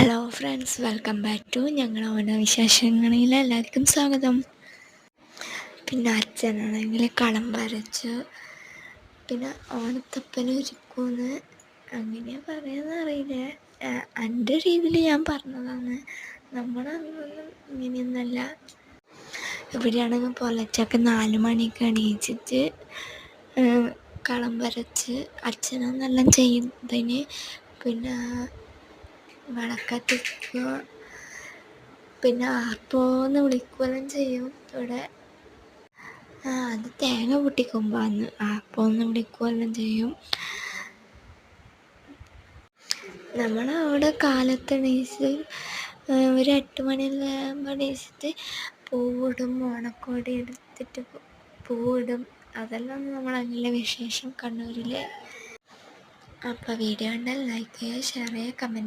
Hello friends, welcome back to ഞങ്ങളുടെ ഓണവിശേഷങ്ങളിൽ എല്ലാവർക്കും സ്വാഗതം. പിന്നെ അച്ഛനാണെങ്കിൽ കളം വരച്ച്, പിന്നെ ഓണത്തപ്പനൊരുക്കുമെന്ന് അങ്ങനെ പറയാന്നറിയില്ല. എൻ്റെ രീതിയിൽ ഞാൻ പറഞ്ഞതാണ്. നമ്മളതൊന്നും ഇങ്ങനെയൊന്നല്ല. ഇവിടെയാണെങ്കിൽ പുലർച്ചയ്ക്ക് 4 മണിക്ക് എണീച്ചിട്ട് കളം വരച്ച് അച്ഛനെന്നെല്ലാം ചെയ്യുന്നതിന്. പിന്നെ വിളക്കത്തിക്കുക, പിന്നെ ആർപ്പോന്ന് വിളിക്കുകയെല്ലാം ചെയ്യും. ഇവിടെ അത് തേങ്ങ പൊട്ടിക്കുമ്പോഴാണ് ആർപ്പോന്ന് വിളിക്കുകയെല്ലാം ചെയ്യും. നമ്മളവിടെ കാലത്തെണീച്ച് ഒരു 8 മണിയെല്ലാം ആകുമ്പോൾ എണീച്ചിട്ട് പൂവിടും, ഓണക്കോടി എടുത്തിട്ട് പൂവിടും. അതെല്ലാം നമ്മളങ്ങനെ വിശേഷം കണ്ണൂരിൽ. അപ്പോൾ വീഡിയോ കണ്ടാൽ ലൈക്ക് ചെയ്യുക, ഷെയർ ചെയ്യുക, കമൻറ്റ്